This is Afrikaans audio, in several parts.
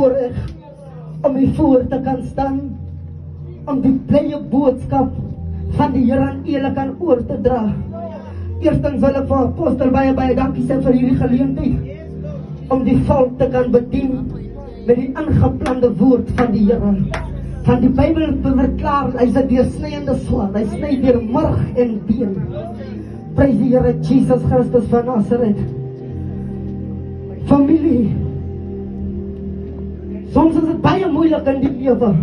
voorrecht om hier voor te kan staan, om die blye boodskap van die Here aan julle kan oor te dra. Eerstens wil ek vir apostel baie dankie sê vir hierdie geleentheid om die volk te kan bedien met die ingeplande woord van die Here. Van die Bybel verklaar, hy is 'n deursnydende swaard, hy sny deur marg en been. Prys die Here Jesus Christus van Nazareth. Familie, soms is dit baie moeilik in die lewe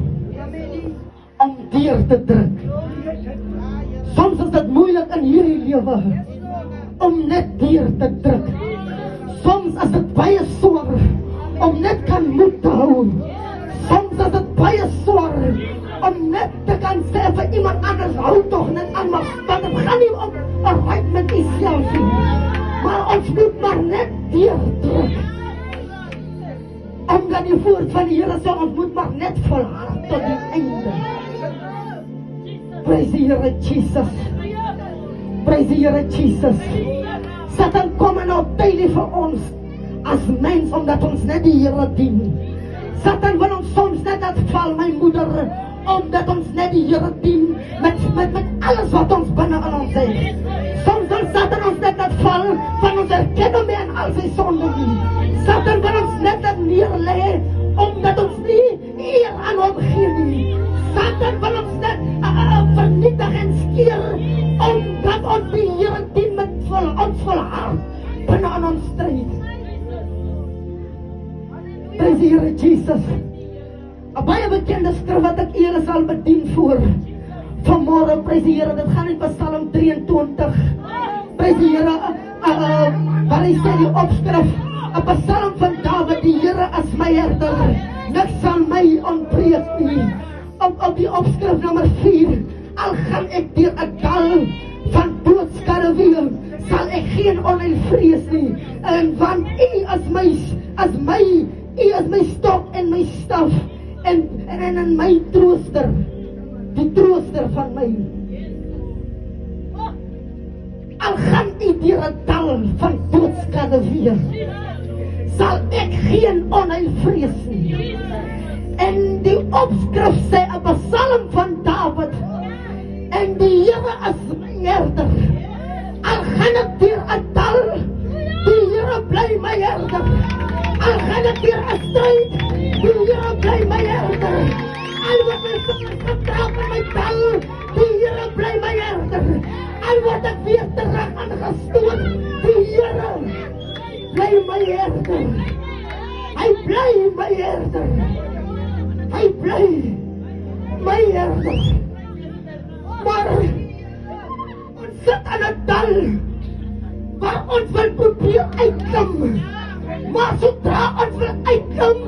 om deur te druk. Soms is dit moeilik in hierdie lewe om net deur te druk. Soms is dit baie swaar om net kan moed te hou. Soms is dit baie swaar om net te kan sê vir iemand anders, hou toch net aan, maar het gaan nie om alright met jezelf nie. Maar ons moet maar net deurdruk. Omdat die woord van die Here sê, ons moet maar net volhard tot die einde. Prys die Here Jesus. Prys die Here Jesus. Satan kom en opteil vir ons as mens, omdat ons net die Here dien. Satan wil ons soms net laat val, my moeder, omdat ons net die Here dien, met alles wat ons binne in ons het. Soms wil Satan ons net laat val, van ons erkennen mee en al sy sonde nie. Satan wil ons net laat neerleggen, omdat ons nie eer aan hom gee nie. Satan wil ons net vernietig en skeer, omdat ons die Here dien met ons volhard, binne in ons strijd. Prys die Here Jesus. 'n baie bekende skrif wat ek eers sal bedien voor vanmorgen, prys die Here, dit gaan in Psalm 23. Prys die Here, waar hy sê die opskrif, 'n Psalm van Dawid, die Here is my herder, niks sal my ontbreek nie. Op die opskrif nummer 4, al gaan ek deur 'n dal van doodskarreweel, sal ek geen onheil vrees nie, en want U is my stok en my staf, en my trooster, die trooster van my. Al gaan U deur 'n dal van doodskarreweel, sal ek geen onheil vrees nie. En die opskrif sê 'n Psalm van Dawid, en die Here is my herder. Al gaan ek deur 'n dal, die Here bly my herder. Al gaan ek deur 'n stryd, die Here bly my herder. Al wat my vingers getrap in my dal, die Here bly my herder. Al wat ek weer terug aangestoot, die Here bly my herder. Hy bly my herder. Hy bly my herder. Maar ons sit aan 'n dal waar ons wil probeer uitklim. Maar sodra ons wil uitklim,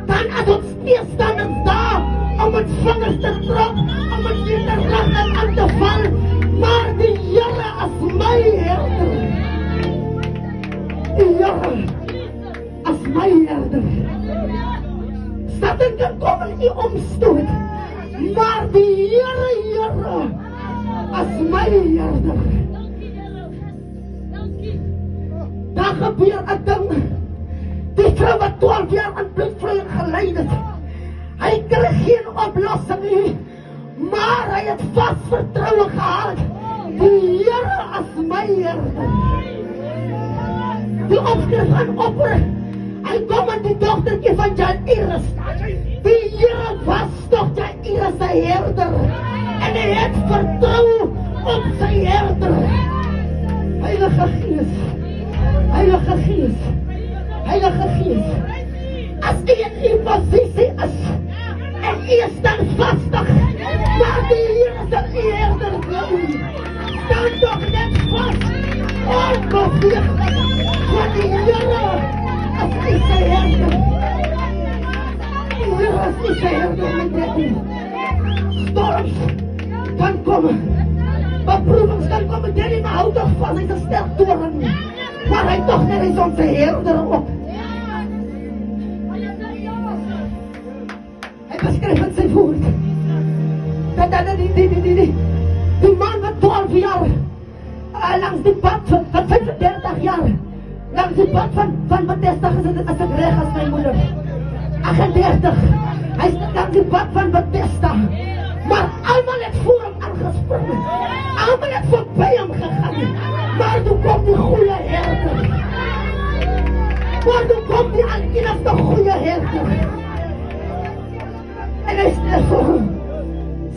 dan is ons teestanders daar om ons vingers te trap, om ons weer te lag en aan te val. Maar die Here is my herder. Die Here is my herder. Satan kan kom en U omstoot, maar die Here is my herder. Daar gebeur 'n ding. Die vrou wat 12 jaar aan bloedvloeiing gelei het, hy kry geen oplossing nie, maar hy het vas vertroue gehad. Die Here is my herder. Die opskrif van opper, hy kom aan die dogtertjie van Jairus. Die Here was toch Jairus sy herder, en hy het vertrou op sy herder. Heilige Gees, Heilige Gees, Heilige Gees, as U in U posisie is, en U is dan vastig, maar die Here sal U herder bly. Staan toch net vast, onbeweeglik, want die Here is U sy herder. Die Here is U sy herder, my daddy. Storms kan kom, beproevings kan kom, daddy, maar hou toch vast, hy is 'n sterk toren, maar hy toch net is onze herder ook. Hy beskryf in sy woord, dat die man wat 12 jaar, langs die pad van 35 jaar, langs die pad van Bethesda gesit het, as ek reg as my moeder. 38. Hy is net aan die bad van Bethesda. Maar almal het voor hom aangespring. Almal het verby hom gegaan. Maar toe kom die goeie herder. Maar toe kom die enigste goeie herder. En hy sê vir hom,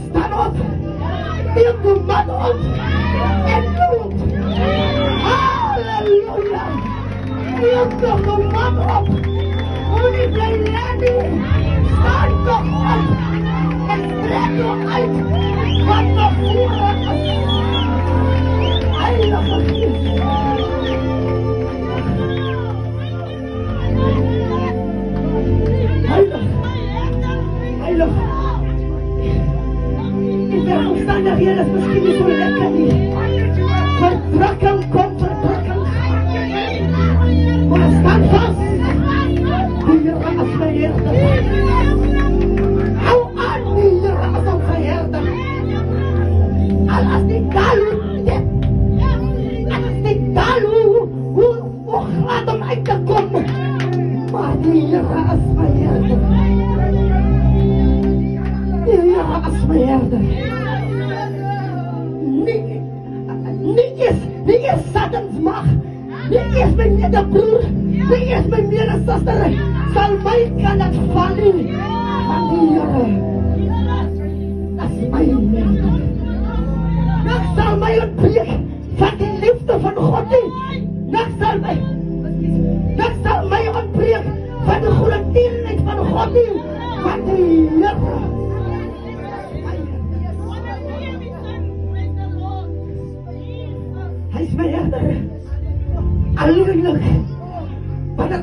staan op, neem die man op en loop. Halleluja! Neem toch die man op. Moet nie bly lê nie. Staan toch op en trek jou uit wat nog voor is. Heilige Gees. Heilig. Die veromstandighede is miskien nie so lekker nie. Verdrukking kom, verdrukking. Maar staan vast. Die Here is my herder. Hou aan, die Here is ons herder. Al as die dal dit. Al as die dal hoe glad om uit te kom. Maar die Here is my herder. Die Here is my herder. Nie is Satans mag. Nie is my medebroer. Nie is my medesister. Sal my kan het val nie. Van die Here is my herder. Niks sal my ontbreek van die liefde van God nie. Niks sal my